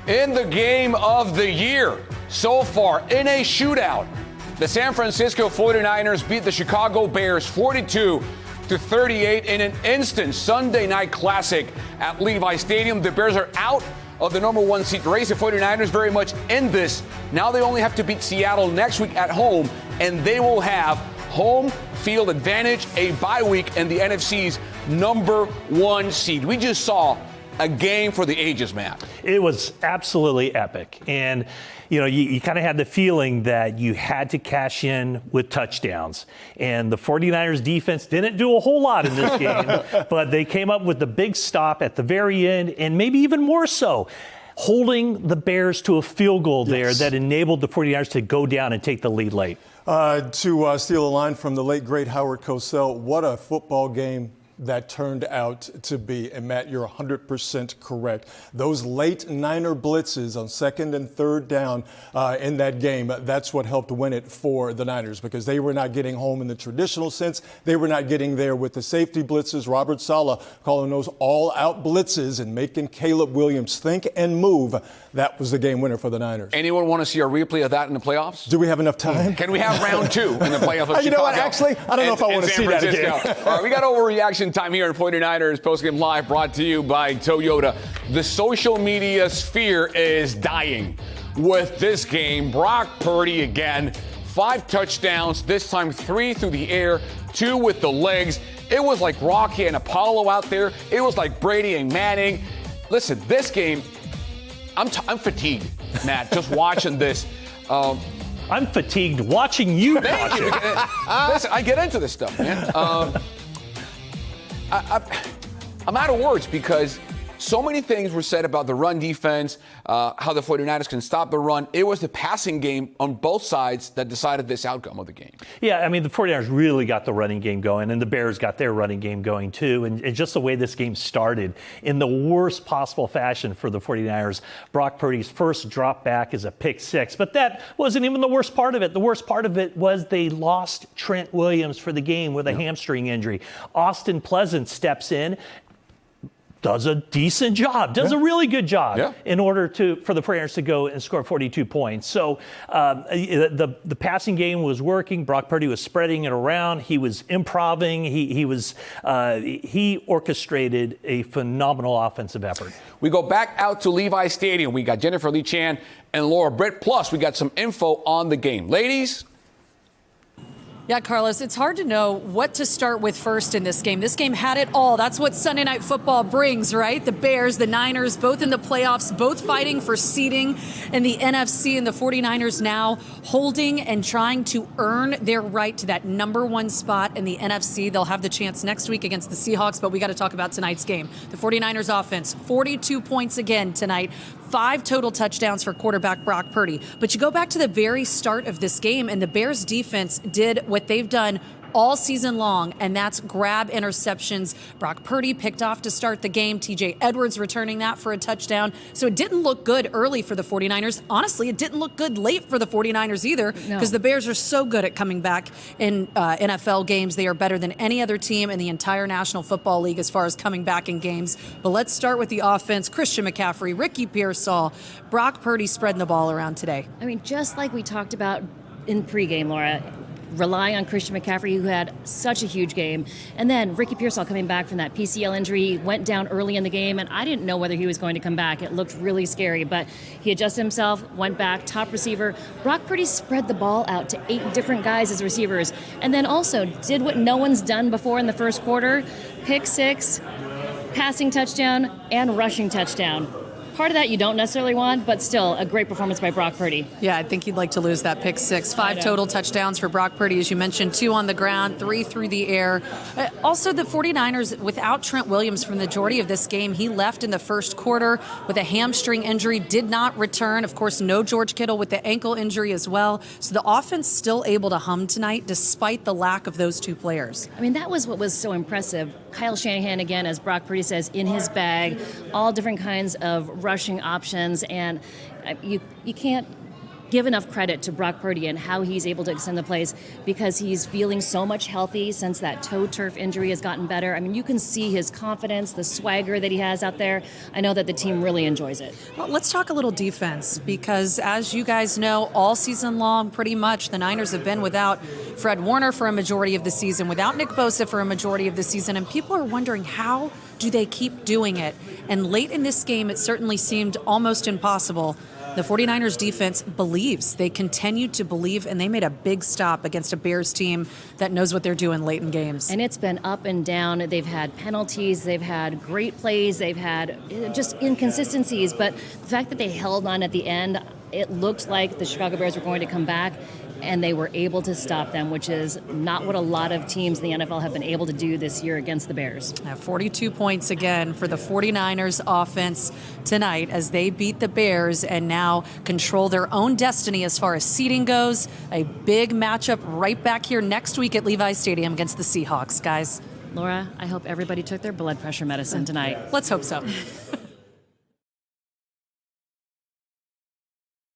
In the game of the year so far, in a shootout, the San Francisco 49ers beat the Chicago Bears 42-38 in an instant Sunday night classic at Levi Stadium. The Bears are out of the number one seed race. The 49ers very much in this. Now they only have to beat Seattle next week at home, and they will have home field advantage, a bye week, and the NFC's number one seed. We just saw a game for the ages, Matt. It was absolutely epic. And, you kind of had the feeling that you had to cash in with touchdowns. And the 49ers defense didn't do a whole lot in this game, but they came up with the big stop at the very end, and maybe even more so, holding the Bears to a field goal there that enabled the 49ers to go down and take the lead late. To steal a line from the late, great Howard Cosell, what a football game that turned out to be. And Matt, you're 100% correct. Those late Niner blitzes on second and third down in that game, that's what helped win it for the Niners, because they were not getting home in the traditional sense. They were not getting there with the safety blitzes. Robert Saleh calling those all-out blitzes and making Caleb Williams think and move. That was the game winner for the Niners. Anyone want to see a replay of that in the playoffs? Do we have enough time? Can we have round two in the playoff of Chicago? You know what, actually, I don't know if I want to see that again. All right, we got overreaction time here in 49ers Postgame Live, brought to you by Toyota. The social media sphere is dying with this game. Brock Purdy again, 5 touchdowns, this time 3 through the air, 2 with the legs. It was like Rocky and Apollo out there. It was like Brady and Manning. Listen, this game, I'm fatigued, Matt, just watching this. I'm fatigued watching you watch it. Listen, I get into this stuff, man. I'm out of words because so many things were said about the run defense, how the 49ers can stop the run. It was the passing game on both sides that decided this outcome of the game. Yeah, I mean, the 49ers really got the running game going, and the Bears got their running game going too. And just the way this game started, in the worst possible fashion for the 49ers, Brock Purdy's first drop back is a pick 6. But that wasn't even the worst part of it. The worst part of it was they lost Trent Williams for the game with a hamstring injury. Austin Pleasant steps in, does a decent job, does a really good job in order for the 49ers to go and score 42 points. So the passing game was working. Brock Purdy was spreading it around. He was improving. He orchestrated a phenomenal offensive effort. We go back out to Levi Stadium. We got Jennifer Lee Chan and Laura Britt. Plus, we got some info on the game. Ladies. Yeah, Carlos, it's hard to know what to start with first in this game. This game had it all. That's what Sunday Night Football brings, right? The Bears, the Niners, both in the playoffs, both fighting for seeding in the NFC, and the 49ers now holding and trying to earn their right to that number one spot in the NFC. They'll have the chance next week against the Seahawks, but we got to talk about tonight's game. The 49ers offense, 42 points again tonight. 5 total touchdowns for quarterback Brock Purdy. But you go back to the very start of this game, and the Bears defense did what they've done all season long, and that's grab interceptions. Brock Purdy picked off to start the game. TJ Edwards returning that for a touchdown. So it didn't look good early for the 49ers. Honestly, it didn't look good late for the 49ers either, because the Bears are so good at coming back in NFL games. They are better than any other team in the entire National Football League as far as coming back in games. But let's start with the offense. Christian McCaffrey, Ricky Pearsall, Brock Purdy spreading the ball around today. I mean, just like we talked about in pregame, Laura, relying on Christian McCaffrey, who had such a huge game. And then Ricky Pearsall coming back from that PCL injury, went down early in the game, and I didn't know whether he was going to come back. It looked really scary, but he adjusted himself, went back, top receiver. Brock Purdy spread the ball out to 8 different guys as receivers, and then also did what no one's done before in the first quarter: pick 6, passing touchdown, and rushing touchdown. Part of that you don't necessarily want, but still a great performance by Brock Purdy. Yeah, I think you'd like to lose that pick 6. 5 total touchdowns for Brock Purdy, as you mentioned, 2 on the ground, 3 through the air. Also, the 49ers, without Trent Williams for the majority of this game, he left in the first quarter with a hamstring injury, did not return. Of course, no George Kittle with the ankle injury as well. So the offense still able to hum tonight despite the lack of those 2 players. I mean, that was what was so impressive. Kyle Shanahan, again, as Brock Purdy says, in his bag, all different kinds of rushing options, and you can't give enough credit to Brock Purdy and how he's able to extend the plays, because he's feeling so much healthy since that toe turf injury has gotten better. I mean, you can see his confidence, the swagger that he has out there. I know that the team really enjoys it. Well, let's talk a little defense, because as you guys know, all season long, pretty much, the Niners have been without Fred Warner for a majority of the season, without Nick Bosa for a majority of the season, and people are wondering, how do they keep doing it? And late in this game, it certainly seemed almost impossible. The 49ers defense believes. They continued to believe, and they made a big stop against a Bears team that knows what they're doing late in games. And it's been up and down. They've had penalties. They've had great plays. They've had just inconsistencies. But the fact that they held on at the end, it looked like the Chicago Bears were going to come back, and they were able to stop them, which is not what a lot of teams in the NFL have been able to do this year against the Bears. 42 points again for the 49ers offense tonight as they beat the Bears and now control their own destiny as far as seeding goes. A big matchup right back here next week at Levi Stadium against the Seahawks, guys. Laura, I hope everybody took their blood pressure medicine tonight. Let's hope so.